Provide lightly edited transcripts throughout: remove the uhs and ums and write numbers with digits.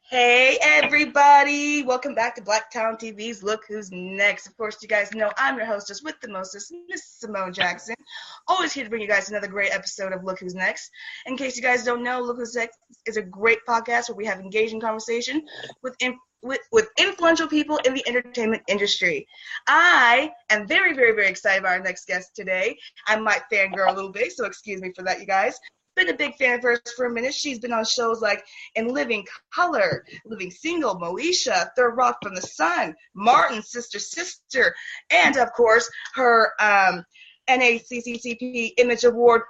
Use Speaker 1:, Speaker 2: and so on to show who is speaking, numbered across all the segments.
Speaker 1: Hey everybody, welcome back to Blacktown TV's Look Who's Next. Of course, you guys know I'm your hostess with the mostest, Miss Simone Jackson. Always here to bring you guys another great episode of Look Who's Next. In case you guys don't know, Look Who's Next is a great podcast where we have engaging conversation with influential people in the entertainment industry. I am very, very, very excited about our next guest today. I might fangirl a little bit, so excuse me for that, you guys. Been a big fan of hers for a minute. She's been on shows like In Living Color, Living Single, Moesha, Third Rock from the Sun, Martin, Sister, and of course her NAACP Image Award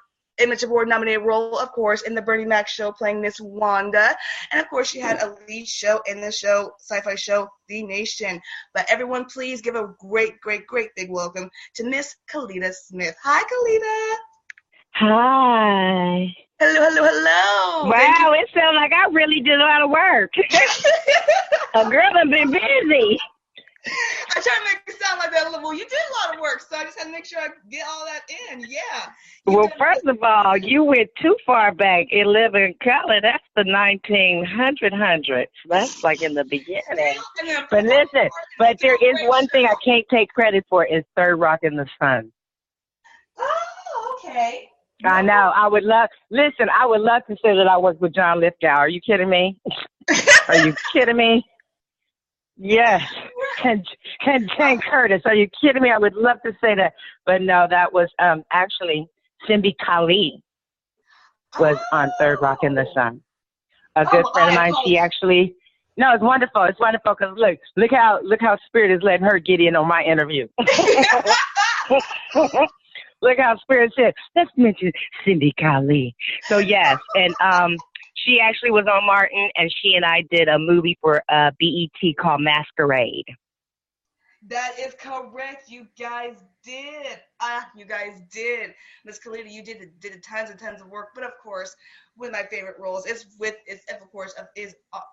Speaker 1: nominated role, of course, in the Bernie Mac show playing Miss Wanda. And of course she had a lead show in the show, sci-fi show, The Nation. But everyone please give a great, great, great big welcome to Miss Kellita Smith. Hi, Kellita.
Speaker 2: Hi.
Speaker 1: Hello.
Speaker 2: Wow, it sounds like I really did a lot of work. A girl has been busy.
Speaker 1: I try to make it sound like that. Well, you did a lot of work, so I just had to make sure I get all that in. Yeah.
Speaker 2: Well, first of all, you went too far back. In Living Color, that's the 1900s. That's like in the beginning. But listen, but there is one thing I can't take credit for is Third Rock in the Sun.
Speaker 1: Oh, okay.
Speaker 2: I know. I would love to say that I worked with John Lithgow. Are you kidding me? Are you kidding me? Yes. And Jane Curtis. Are you kidding me? I would love to say that. But no, that was actually Cindy Kali was on Third Rock in the Sun. A good friend of mine, she actually, no, it's wonderful. It's wonderful because look how Spirit is letting her get in on my interview. Look how Spirit said, let's mention Cindy Kali. So, yes, and she actually was on Martin, and she and I did a movie for BET called Masquerade.
Speaker 1: That is correct. You guys did. Miss Kellita, you did tons and tons of work. But, of course, one of my favorite roles is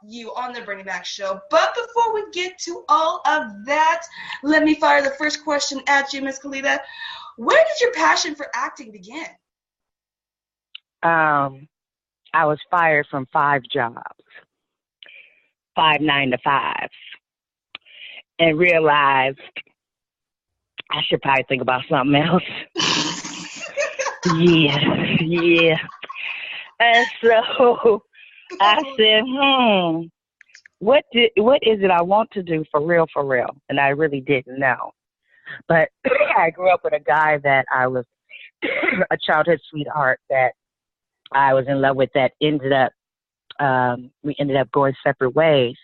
Speaker 1: you on the Bernie Mac show. But before we get to all of that, let me fire the first question at you, Miss Kellita. Where did your passion for acting begin?
Speaker 2: I was fired from 5 jobs, 5 9-to-5s, and realized I should probably think about something else. Yeah. And so I said, what is it I want to do for real? And I really didn't know. But I grew up with a guy that I was a childhood sweetheart that I was in love with that we ended up going separate ways.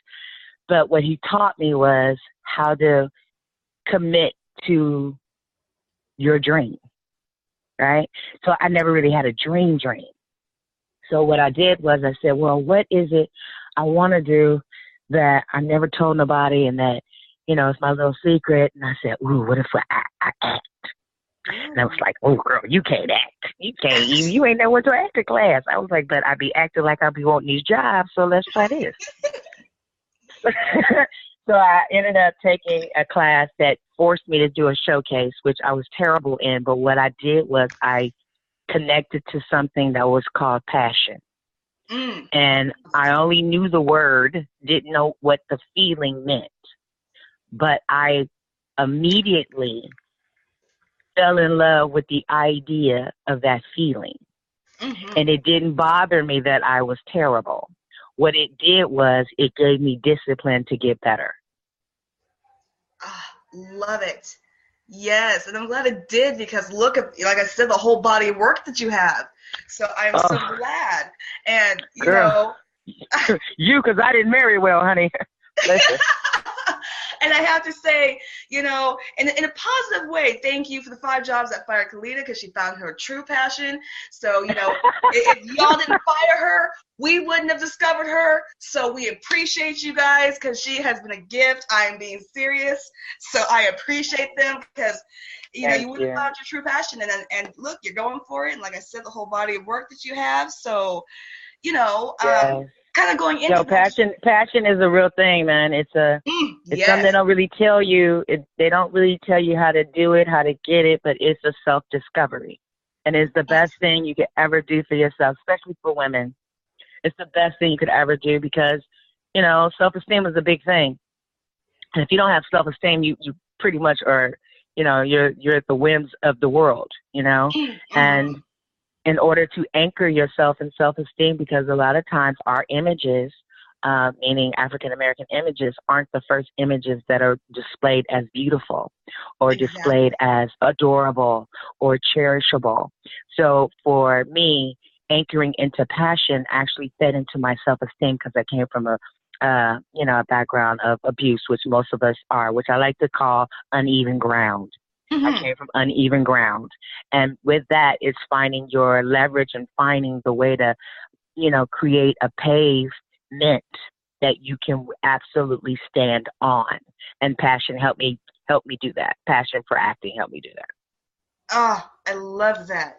Speaker 2: But what he taught me was how to commit to your dream, right? So I never really had a dream. So what I did was I said, well, what is it I want to do that I never told nobody and that, it's my little secret. And I said, ooh, what if I act? And I was like, oh, girl, you can't act. You ain't never went to acting class. I was like, but I be acting like I be wanting these jobs, so let's try this. So I ended up taking a class that forced me to do a showcase, which I was terrible in. But what I did was I connected to something that was called passion. And I only knew the word, didn't know what the feeling meant. But I immediately fell in love with the idea of that feeling. Mm-hmm. And it didn't bother me that I was terrible. What it did was it gave me discipline to get better.
Speaker 1: Love it. Yes, and I'm glad it did because look at, like I said, the whole body of work that you have. So I'm so glad. And,
Speaker 2: Girl, because I didn't marry well, honey. Listen.
Speaker 1: And I have to say, in a positive way, thank you for the 5 jobs that fired Kellita because she found her true passion. So, if y'all didn't fire her, we wouldn't have discovered her. So we appreciate you guys because she has been a gift. I am being serious. So I appreciate them because, you wouldn't have found your true passion. And look, you're going for it. And like I said, the whole body of work that you have. So, kind of going into
Speaker 2: passion is a real thing, man. It's something they don't really tell you. They don't really tell you how to do it, how to get it, but it's a self-discovery. And it's the best thing you could ever do for yourself, especially for women. It's the best thing you could ever do because You know, self-esteem is a big thing. And if you don't have self-esteem, you pretty much are, you know, you're at the whims of the world, you know. And in order to anchor yourself in self-esteem, because a lot of times our images, meaning African American images, aren't the first images that are displayed as beautiful or displayed as adorable or cherishable. So for me, anchoring into passion actually fed into my self-esteem because I came from a background of abuse, which most of us are, which I like to call uneven ground. I came from uneven ground. And with that, it's finding your leverage and finding the way to, you know, create a pavement that you can absolutely stand on. And passion helped me do that. Passion for acting helped me do that.
Speaker 1: Oh, I love that.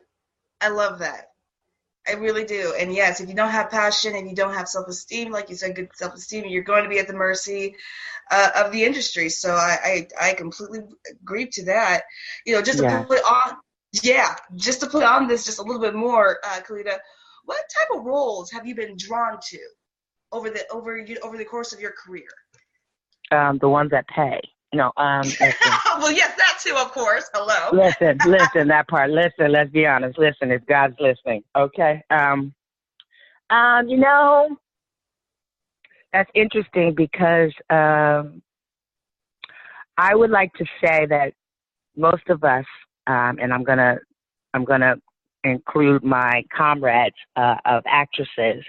Speaker 1: I love that. I really do. And yes, if you don't have passion and you don't have self-esteem, like you said, good self-esteem, you're going to be at the mercy of the industry. So I completely agree to that. You know, just to put on this just a little bit more, Kellita, what type of roles have you been drawn to over the course of your career?
Speaker 2: The ones that pay. No, listen.
Speaker 1: Well, yes, that too, of course. Hello.
Speaker 2: Listen, that part. Listen, let's be honest. Listen, if God's listening, okay? You know, that's interesting because I would like to say that most of us, and I'm gonna include my comrades of actresses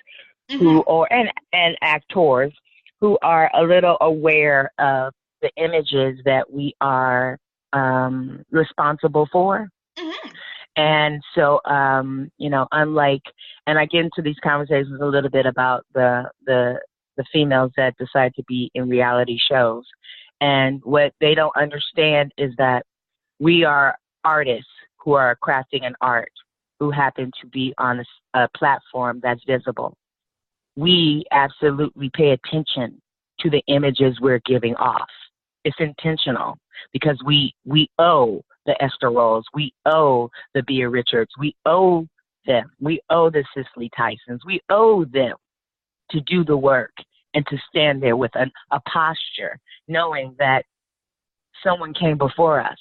Speaker 2: who and actors who are a little aware of the images that we are responsible for. And so, you know, unlike, and I get into these conversations a little bit about the females that decide to be in reality shows. And what they don't understand is that we are artists who are crafting an art, who happen to be on a platform that's visible. We absolutely pay attention to the images we're giving off. It's intentional because we owe the Esther Rolls, we owe the Bea Richards, we owe them, we owe the Cicely Tysons, we owe them to do the work and to stand there with a posture, knowing that someone came before us.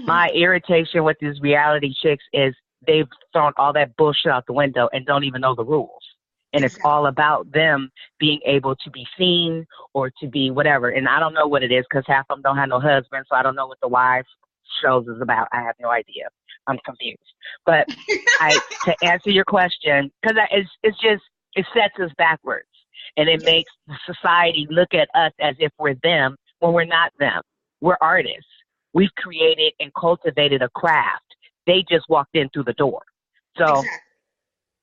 Speaker 2: My irritation with these reality chicks is they've thrown all that bullshit out the window and don't even know the rules. And it's all about them being able to be seen or to be whatever. And I don't know what it is because half of them don't have no husband, so I don't know what the wives shows is about. I have no idea. I'm confused. But to answer your question, because it sets us backwards. And it makes society look at us as if we're them when we're not them. We're artists. We've created and cultivated a craft. They just walked in through the door. So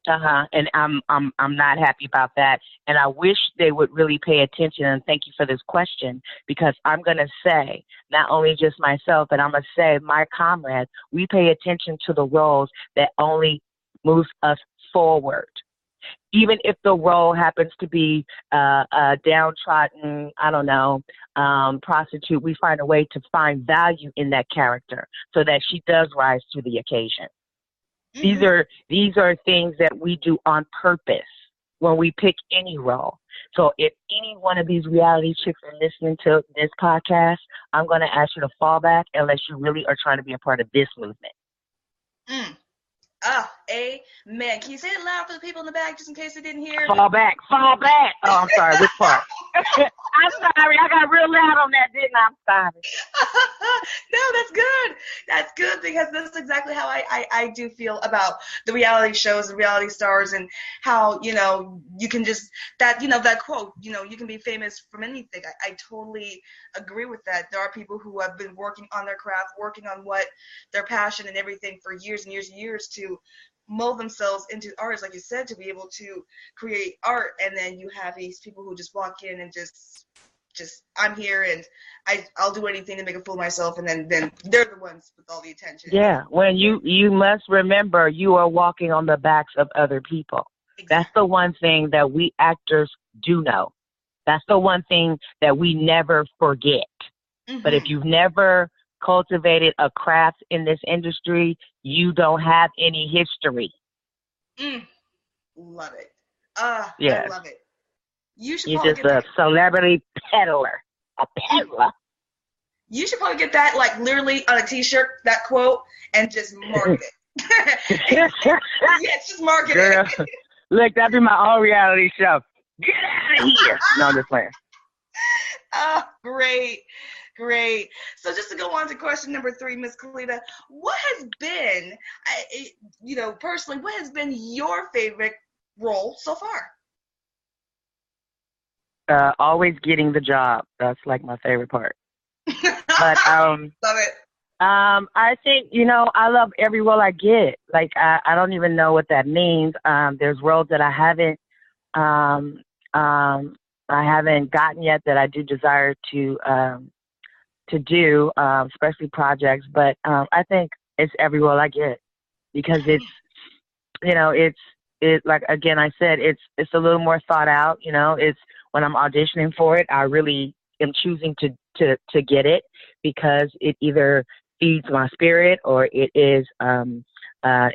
Speaker 2: and I'm not happy about that. And I wish they would really pay attention, and thank you for this question, because I'm going to say, not only just myself, but I'm going to say my comrades, we pay attention to the roles that only moves us forward. Even if the role happens to be a downtrodden, I don't know, prostitute, we find a way to find value in that character so that she does rise to the occasion. These are things that we do on purpose when we pick any role. So if any one of these reality chicks are listening to this podcast, I'm going to ask you to fall back unless you really are trying to be a part of this movement.
Speaker 1: Amen. Can you say it loud for the people in the back just in case they didn't hear?
Speaker 2: Fall back. Oh, I'm sorry. Which part? I'm sorry. I got real loud on that, didn't I? I'm sorry.
Speaker 1: No, that's good. That's good because that's exactly how I do feel about the reality shows, the reality stars, and how, you know, you can just, that, you know, that quote, you know, you can be famous from anything. I totally agree with that. There are people who have been working on their craft, working on what their passion and everything for years and years and years to mold themselves into artists, like you said, to be able to create art. And then you have these people who just walk in and just I'm here and I'll do anything to make a fool of myself, and then they're the ones with all the attention.
Speaker 2: Yeah, when you must remember you are walking on the backs of other people. Exactly. That's the one thing that we actors do know. That's the one thing that we never forget. But if you've never cultivated a craft in this industry, you don't have any history.
Speaker 1: Love it.
Speaker 2: Yes.
Speaker 1: I love it. You should
Speaker 2: You're
Speaker 1: probably
Speaker 2: just
Speaker 1: get
Speaker 2: a
Speaker 1: that.
Speaker 2: celebrity peddler. A peddler.
Speaker 1: You should probably get that, like, literally on a T-shirt, that quote, and just market it. Yes, just market
Speaker 2: Girl,
Speaker 1: it.
Speaker 2: look, that'd be my own reality show. Get out of here. No, I'm just playing.
Speaker 1: Oh, great, great. So just to go on to question number 3, Miss Kellita, what has been, personally, what has been your favorite role so far?
Speaker 2: Always getting the job. That's like my favorite part. But
Speaker 1: Love it.
Speaker 2: I think, I love every role I get. Like I don't even know what that means. There's roles that I haven't gotten yet that I do desire to do, especially projects. But I think it's every role I get because it's like, again, I said, it's a little more thought out. It's when I'm auditioning for it, I really am choosing to get it because it either feeds my spirit or it is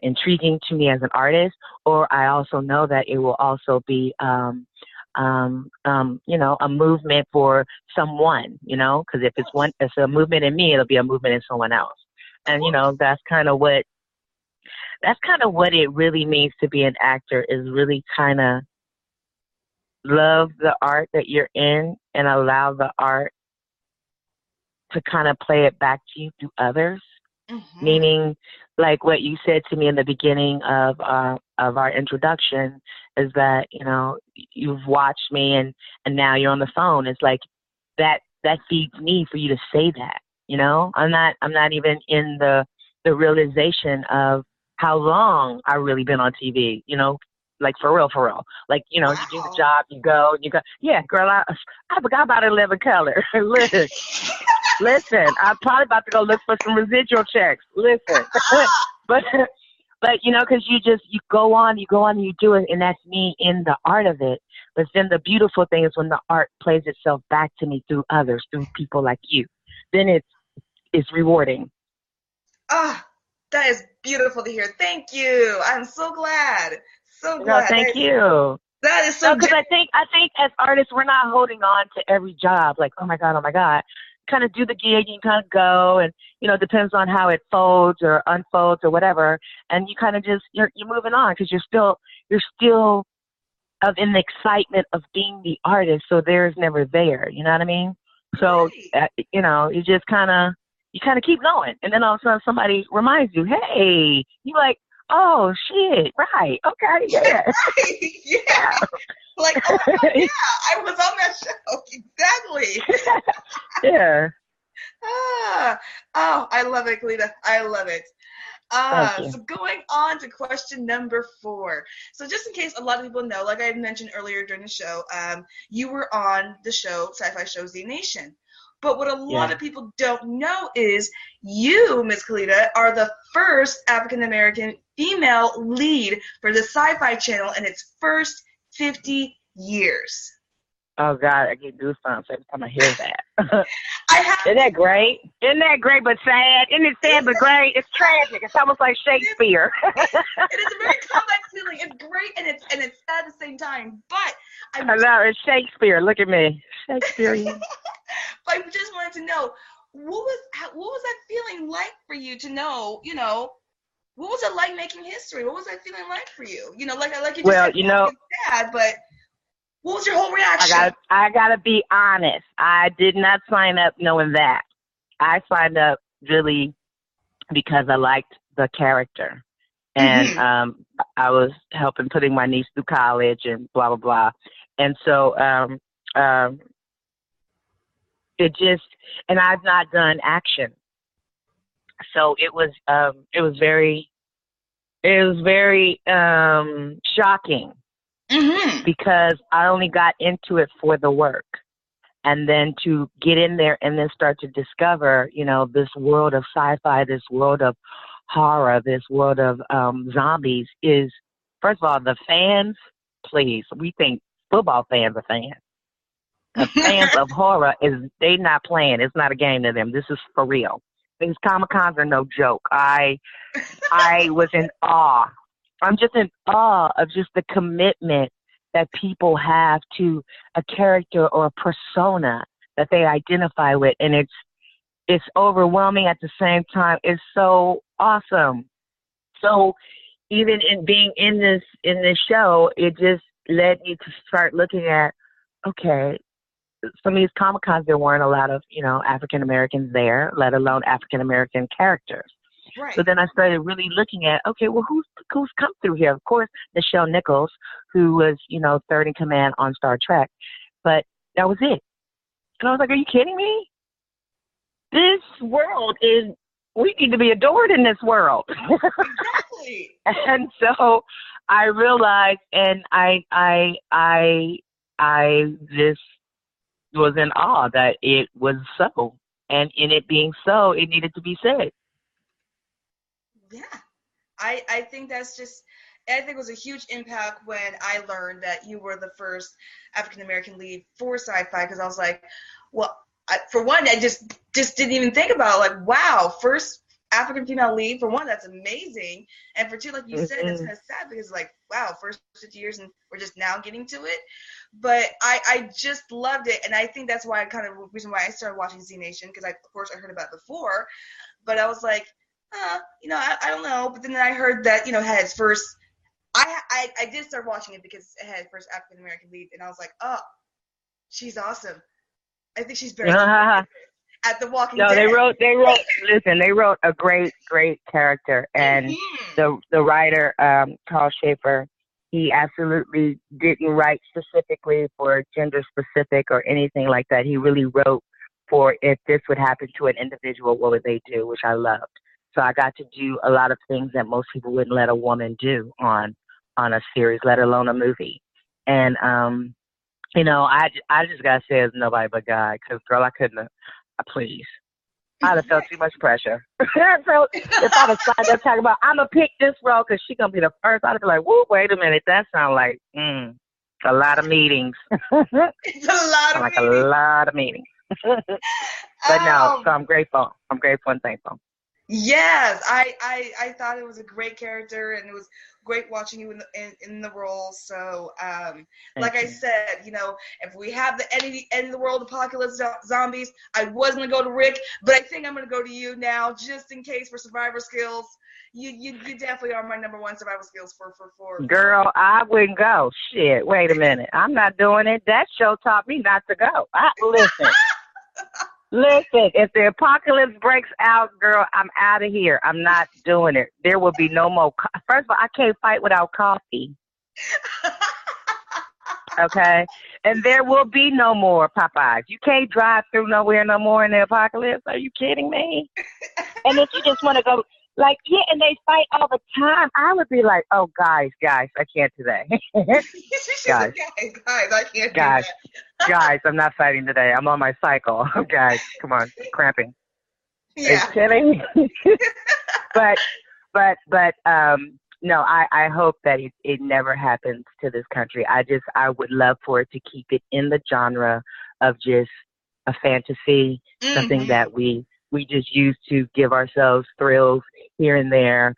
Speaker 2: intriguing to me as an artist, or I also know that it will also be a movement for someone, because if it's a movement in me, it'll be a movement in someone else. And, that's kind of what it really means to be an actor, is really kind of love the art that you're in and allow the art to kind of play it back to you through others.
Speaker 1: Mm-hmm.
Speaker 2: Meaning, like what you said to me in the beginning of our introduction, is that you've watched me and now you're on the phone. It's like that feeds me for you to say that. I'm not even in the realization of how long I've really been on TV. Like for real. Like
Speaker 1: Wow.
Speaker 2: You do the job, you go. Yeah, girl, I forgot about 11 Color. Listen, I'm probably about to go look for some residual checks. Listen, but because you go on and you do it, and that's me in the art of it. But then the beautiful thing is when the art plays itself back to me through others, through people like you. Then it's rewarding.
Speaker 1: Ah, that is beautiful to hear. Thank you. I'm so glad. So
Speaker 2: No,
Speaker 1: glad.
Speaker 2: thank you.
Speaker 1: That is
Speaker 2: No,
Speaker 1: so.
Speaker 2: because I think as artists, we're not holding on to every job. Like, oh my God. Kind of do the gig, you kind of go, and it depends on how it folds or unfolds or whatever, and you kind of just you're moving on because you're still in the excitement of being the artist. So there's never there. You know what I mean? So
Speaker 1: Right.
Speaker 2: you just kind of keep going, and then all of a sudden somebody reminds you, hey, you like, oh shit, right, okay, yeah.
Speaker 1: Yeah. Like, oh yeah, I was on that show. Exactly.
Speaker 2: Yeah.
Speaker 1: Oh, I love it, Kellita. I love it.
Speaker 2: Thank you.
Speaker 1: So going on to question number 4. So just in case a lot of people know, like I had mentioned earlier during the show, you were on the show Sci-Fi Show Z Nation. But what a lot of people don't know is you, Ms. Kellita, are the first African-American female lead for the Sci-Fi Channel in its first 50 years.
Speaker 2: Oh God, I get goosebumps every time I hear that.
Speaker 1: Isn't
Speaker 2: that great? Isn't that great but sad? Isn't it sad but great? It's tragic. It's almost like Shakespeare.
Speaker 1: It is a very complex feeling. It's great and it's sad at the same time. But
Speaker 2: I know it's Shakespeare. Look at me, Shakespeare.
Speaker 1: But I just wanted to know what was that feeling like for you to know? What was it like making history? What was that feeling like for you? Like you just said, it's sad, but what was your whole reaction?
Speaker 2: I gotta be honest. I did not sign up knowing that. I signed up really because I liked the character, and I was helping putting my niece through college and blah blah blah, and so it just, and I've not done action, so it was very shocking.
Speaker 1: Mm-hmm.
Speaker 2: Because I only got into it for the work, and then to get in there and then start to discover, this world of sci-fi, this world of horror, this world of zombies is, first of all, the fans, please, we think football fans are fans. The fans of horror, they not playing. It's not a game to them. This is for real. These Comic-Cons are no joke. I was in awe. I'm just in awe of just the commitment that people have to a character or a persona that they identify with, and it's overwhelming at the same time. It's so awesome. So even in being in this show, it just led me to start looking at, okay, some of these Comic-Cons, there weren't a lot of, African Americans there, let alone African American characters.
Speaker 1: Right.
Speaker 2: So then I started really looking at, okay, well, who's come through here? Of course, Nichelle Nichols, who was, third in command on Star Trek. But that was it. And I was like, are you kidding me? This world we need to be adored in this world.
Speaker 1: Exactly.
Speaker 2: And so I realized, and I just was in awe that it was so. And in it being so, it needed to be said.
Speaker 1: Yeah. I think it was a huge impact when I learned that you were the first African-American lead for sci-fi, because I was like, well, for one, I just didn't even think about it. Like, wow, first African female lead, for one, that's amazing. And for two, like you said, it's kind of sad because, like, wow, first 50 years and we're just now getting to it. But I just loved it. And I think that's why reason why I started watching Z Nation, because of course I heard about it before. But I was like, I don't know. But then I heard that, it had its first, I did start watching it because it had its first African American lead. And I was like, oh, she's awesome. I think she's very at The Walking Dead.
Speaker 2: No, they wrote a great character. And the writer, Carl Schaefer, he absolutely didn't write specifically for gender specific or anything like that. He really wrote for if this would happen to an individual, what would they do, which I loved. So I got to do a lot of things that most people wouldn't let a woman do on a series, let alone a movie. And, I just got to say it's nobody but God, because, girl, I couldn't have, please. I'd have felt too much pressure. So if I'd have signed up talking about, I'm going to pick this role because she's going to be the first, I'd be like, whoa, wait a minute. That sounds like a lot of meetings.
Speaker 1: It's a lot of meetings.
Speaker 2: But no, so I'm grateful. I'm grateful and thankful.
Speaker 1: Yes, I thought it was a great character, and it was great watching you in the role. So, like I said, if we have the end of the world apocalypse zombies, I was gonna go to Rick, but I think I'm gonna go to you now, just in case, for survivor skills. You definitely are my number one survival skills for.
Speaker 2: Girl, I wouldn't go. Shit, wait a minute, I'm not doing it. That show taught me not to go. Listen. Listen, if the apocalypse breaks out, girl, I'm out of here. I'm not doing it. There will be no more. First of all, I can't fight without coffee. Okay? And there will be no more Popeyes. You can't drive through nowhere no more in the apocalypse. Are you kidding me? And if you just want to go, like, yeah, and they fight all the time. I would be like, oh, guys, I can't today. Guys,
Speaker 1: I can't do that.
Speaker 2: Guys, I'm not fighting today. I'm on my cycle. Guys, come on, cramping.
Speaker 1: Yeah.
Speaker 2: Are you kidding? but no, I hope that it never happens to this country. I would love for it to keep it in the genre of just a fantasy, something that we just use to give ourselves thrills here and there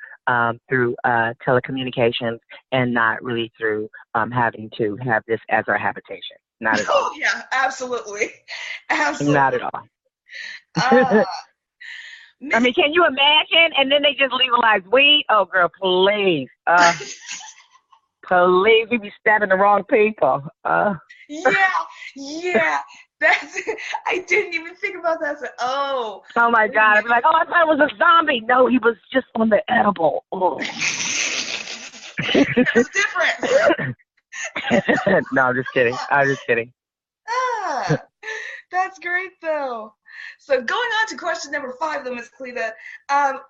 Speaker 2: through telecommunications, and not really through having to have this as our habitation. Not at all.
Speaker 1: Oh, yeah, absolutely.
Speaker 2: Not at all. I mean, can you imagine? And then they just legalize weed? Oh, girl, please. Please, we be stabbing the wrong people.
Speaker 1: Yeah. I didn't even think about that. Oh
Speaker 2: my God. I'd be like, I thought it was a zombie. No, he was just on the edible. Oh.
Speaker 1: It's different.
Speaker 2: No, I'm just kidding.
Speaker 1: That's great, though. So going on to question number 5, though, Ms. Kellita,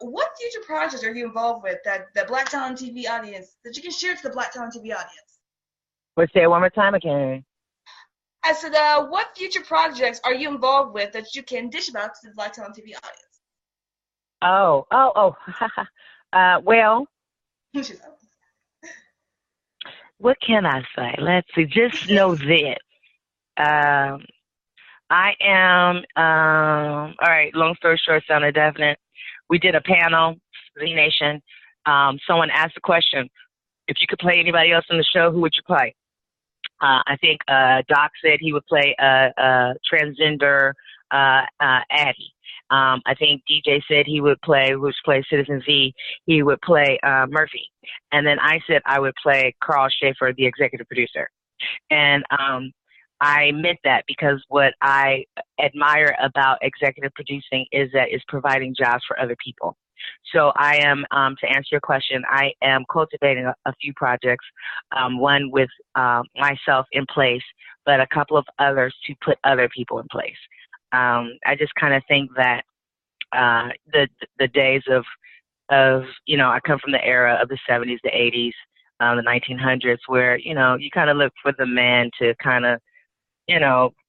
Speaker 1: what future projects are you involved with that the Black Talent TV audience, that you can share to the Black Talent TV audience?
Speaker 2: Let's say it one more time again.
Speaker 1: I said, what future projects are you involved with that you can dish about to the Black Talent TV audience?
Speaker 2: Well, what can I say? Let's see. Just know this. I am, all right, long story short, sounded definite. We did a panel, Z Nation. Someone asked the question, if you could play anybody else in the show, who would you play? I think Doc said he would play transgender Addie. I think DJ said he would play, which plays Citizen Z, he would play Murphy. And then I said I would play Carl Schaefer, the executive producer. And I meant that because what I admire about executive producing is that it's providing jobs for other people. So I am, to answer your question, I am cultivating a few projects, one with myself in place, but a couple of others to put other people in place. I just kind of think that the days of I come from the era of the 70s, the 80s, the 1900s, where, you kind of look for the man to kind of,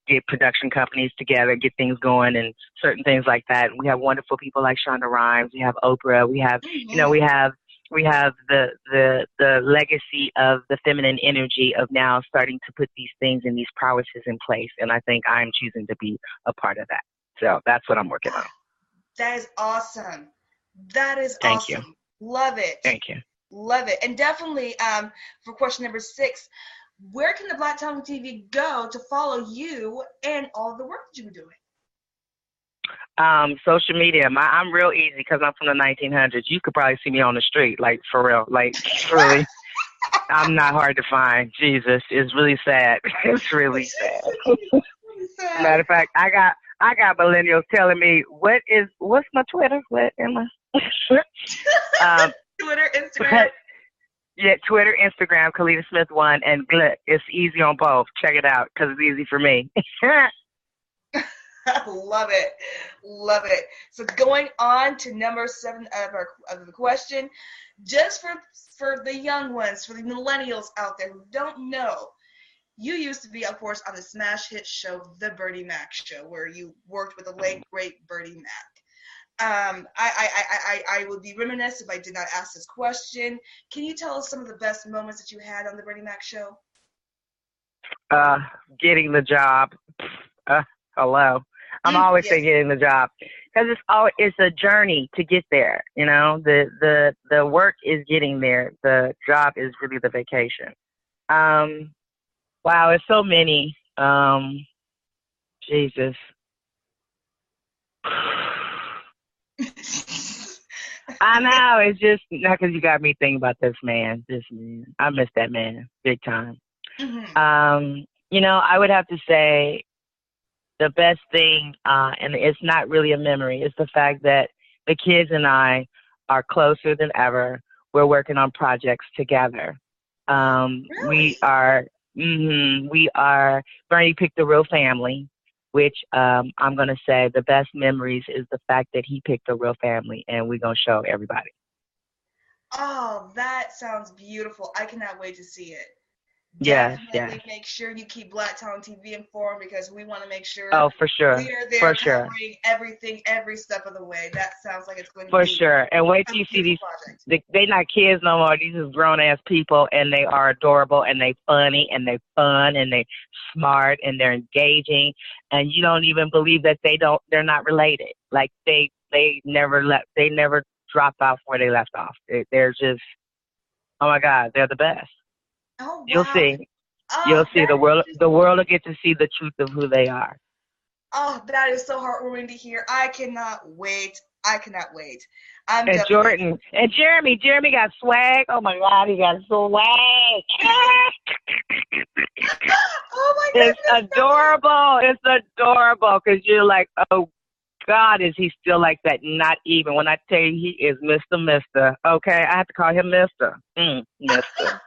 Speaker 2: get production companies together, get things going and certain things like that. And we have wonderful people like Shonda Rhimes. We have Oprah. We have, we have the legacy of the feminine energy of now starting to put these things and these prowesses in place. And I think I'm choosing to be a part of that. So that's what I'm working on.
Speaker 1: That is awesome. That is
Speaker 2: Thank
Speaker 1: awesome.
Speaker 2: you.
Speaker 1: Love it.
Speaker 2: Thank you.
Speaker 1: Love it. And definitely for question number 6, where can the Black Talent TV go to follow you and all of the work that you're doing?
Speaker 2: Social media. I'm real easy because I'm from the 1900s. You could probably see me on the street, like for real, like truly. I'm not hard to find. Jesus, it's really sad. It's really sad. Matter of fact, I got millennials telling me what's my Twitter? What am I?
Speaker 1: Twitter, Instagram.
Speaker 2: Yeah, Twitter, Instagram, Kellita Smith 1, and it's easy on both. Check it out because it's easy for me.
Speaker 1: Love it. Love it. So going on to number 7 of the question, just for the young ones, for the millennials out there who don't know, you used to be, of course, on the smash hit show, The Bertie Mac Show, where you worked with the late, great Bertie Mac. I would be remiss if I did not ask this question. Can you tell us some of the best moments that you had on the Bertie Mac Show?
Speaker 2: Getting the job. Hello. I'm always saying getting the job because it's a journey to get there. The work is getting there. The job is really the vacation. Wow, it's so many. Jesus. I know, it's just not because you got me thinking about this man. I miss that man big time.
Speaker 1: Mm-hmm.
Speaker 2: I would have to say the best thing, and it's not really a memory, it's the fact that the kids and I are closer than ever. We're working on projects together.
Speaker 1: Really?
Speaker 2: We are Bernie picked a real family, which I'm going to say the best memories is the fact that he picked a real family, and we're going to show everybody.
Speaker 1: Oh, that sounds beautiful. I cannot wait to see it.
Speaker 2: Yes.
Speaker 1: Make sure you keep Black Talent TV informed because we want to make sure
Speaker 2: for sure.
Speaker 1: we are there
Speaker 2: for
Speaker 1: covering
Speaker 2: sure.
Speaker 1: everything, every step of the way. That sounds like it's going to
Speaker 2: For
Speaker 1: be
Speaker 2: sure. And wait till you see these. They not kids no more. These is grown ass people, and they are adorable, and they funny, and they fun, and they smart, and they're engaging, and you don't even believe that they're not related. Like they never dropped off where they left off. They're just, oh my God, they're the best.
Speaker 1: Oh, wow.
Speaker 2: You'll see. You'll see the world. The world will get to see the truth of who they are.
Speaker 1: Oh, that is so heartwarming to hear. I cannot wait.
Speaker 2: And Jordan and Jeremy got swag. Oh my God, he got swag.
Speaker 1: Oh my goodness.
Speaker 2: It's adorable. It's adorable because you're like, oh God, is he still like that? Not even. When I tell you he is Mr. Okay, I have to call him Mr. Mr.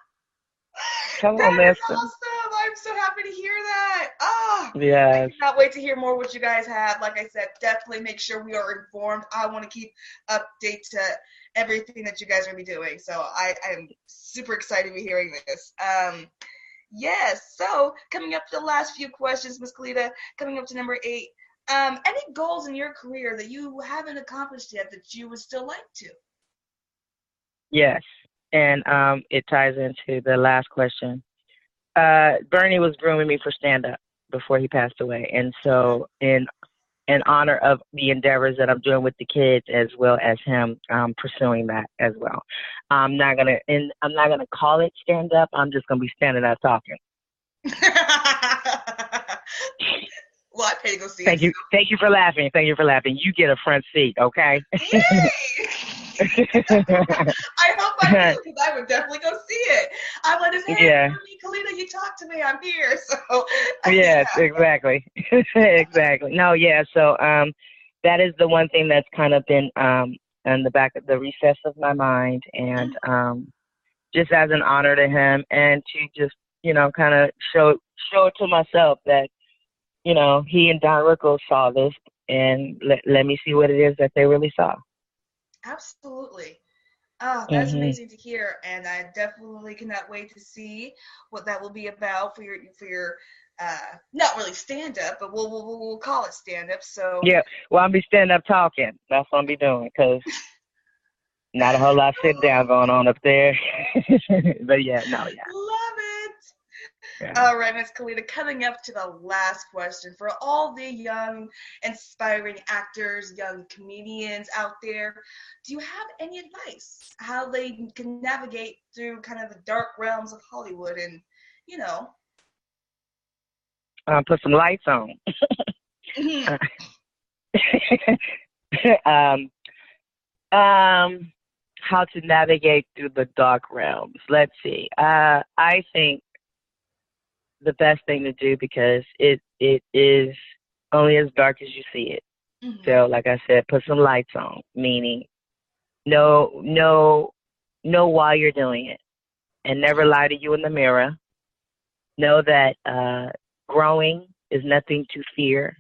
Speaker 2: Come on,
Speaker 1: That is
Speaker 2: Mister.
Speaker 1: awesome. I'm so happy to hear that. Oh,
Speaker 2: yes.
Speaker 1: I cannot wait to hear more what you guys have. Like I said, definitely make sure we are informed. I want to keep update to everything that you guys are going to be doing. So I am super excited to be hearing this. Yes. So coming up to the last few questions, Ms. Kellita, coming up to number 8. Any goals in your career that you haven't accomplished yet that you would still like to?
Speaker 2: Yes. And it ties into the last question. Bernie was grooming me for stand-up before he passed away. And so in honor of the endeavors that I'm doing with the kids as well as him, pursuing that as well. I'm not gonna call it stand-up. I'm just going to be standing up talking.
Speaker 1: Well, I pay to go see it.
Speaker 2: Thank you. Thank you for laughing. Thank you for laughing. You get a front seat, okay?
Speaker 1: Yay! I hope I do, because I would definitely go see it. I would just, hey,
Speaker 2: Yeah.
Speaker 1: Kellita, you talk to me. I'm here. So,
Speaker 2: Yes, exactly. Exactly. No, yeah. So that is the one thing that's kind of been in the back of the recess of my mind, and just as an honor to him, and to just, kind of show it to myself that, he and Don Rickles saw this, and let me see what it is that they really saw.
Speaker 1: Absolutely. Oh, that's amazing to hear, and I definitely cannot wait to see what that will be about for your not really stand up, but we'll call it stand up. So
Speaker 2: Yeah, well, I'll be standing up talking. That's what I'll be doing, because not a whole lot sitting down going on up there. But yeah, no, yeah.
Speaker 1: Love it.
Speaker 2: Yeah.
Speaker 1: All right, Miss Kellita, coming up to the last question for all the young, inspiring actors, young comedians out there. Do you have any advice how they can navigate through kind of the dark realms of Hollywood and, you know?
Speaker 2: Put some lights on. How to navigate through the dark realms. Let's see. I think the best thing to do, because it is only as dark as you see it. So, like I said, put some lights on, meaning know why you're doing it, and never lie to you in the mirror. Know that growing is nothing to fear.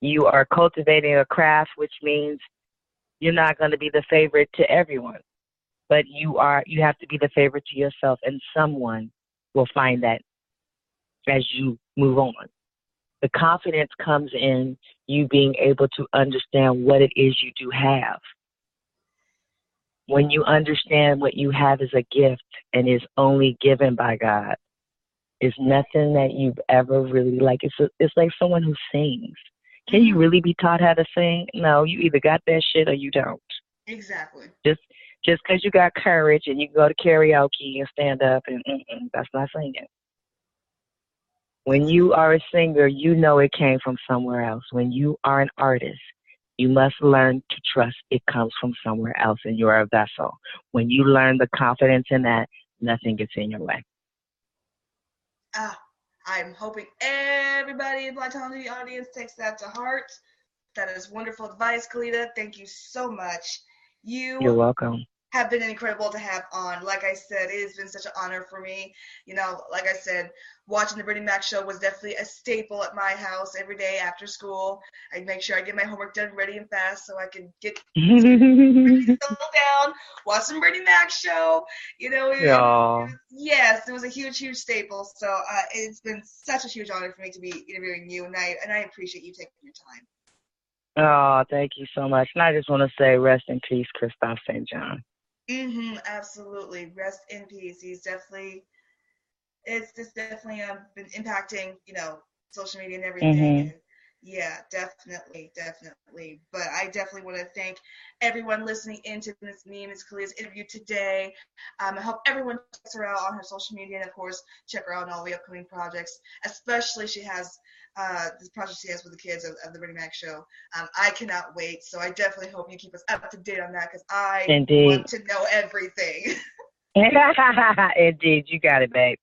Speaker 2: You are cultivating a craft, which means you're not going to be the favorite to everyone, but you have to be the favorite to yourself, and someone will find that as you move on. The confidence comes in you being able to understand what it is you do have. When you understand what you have is a gift and is only given by God, it's nothing that you've ever really it's like someone who sings. Can you really be taught how to sing? No, you either got that shit or you don't.
Speaker 1: Exactly.
Speaker 2: Just because you got courage and you can go to karaoke and stand up and that's not singing. When you are a singer, you know it came from somewhere else. When you are an artist, you must learn to trust it comes from somewhere else and you are a vessel. When you learn the confidence in that, nothing gets in your way.
Speaker 1: I'm hoping everybody in Black Television audience takes that to heart. That is wonderful advice, Kellita. Thank you so much.
Speaker 2: You're welcome.
Speaker 1: Have been incredible to have on. Like I said, it has been such an honor for me. Like I said, watching the Bernie Mac show was definitely a staple at my house every day after school. I'd make sure I get my homework done ready and fast so I could get settled down, watch some Bernie Mac show. Yes, it was a huge, huge staple. So it's been such a huge honor for me to be interviewing you, and I appreciate you taking your time.
Speaker 2: Oh, thank you so much. And I just want to say rest in peace, Christophe St. John.
Speaker 1: Absolutely. Rest in peace. It's just definitely been impacting, social media and everything. And yeah, definitely. But I definitely want to thank everyone listening into me and Ms. Kellita's interview today. I hope everyone checks her out on her social media, and of course, check her out on all the upcoming projects. Especially she has this project she has with the kids of the Bernie Mac show. I cannot wait. So I definitely hope you keep us up to date on that, because I want to know everything.
Speaker 2: Indeed, you got it, babe.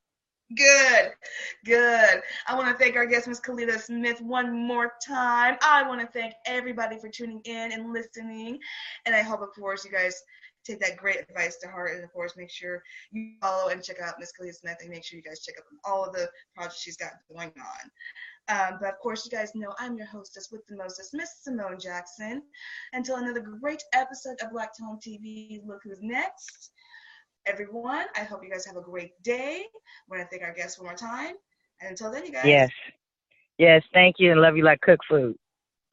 Speaker 1: Good. I want to thank our guest, Ms. Kellita Smith, one more time. I want to thank everybody for tuning in and listening. And I hope, of course, you guys take that great advice to heart. And, of course, make sure you follow and check out Ms. Kellita Smith, and make sure you guys check out all of the projects she's got going on. But, of course, you guys know I'm your hostess with the mostest, Miss Simone Jackson. Until another great episode of Black Tone TV, Look Who's Next. Everyone, I hope you guys have a great day. I want to thank our guests one more time. And until then, you guys.
Speaker 2: Yes, thank you, and love you like cook food.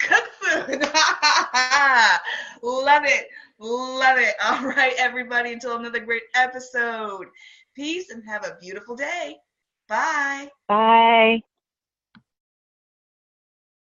Speaker 1: Cook food. Love it. All right, everybody, until another great episode. Peace and have a beautiful day. Bye.
Speaker 2: Bye.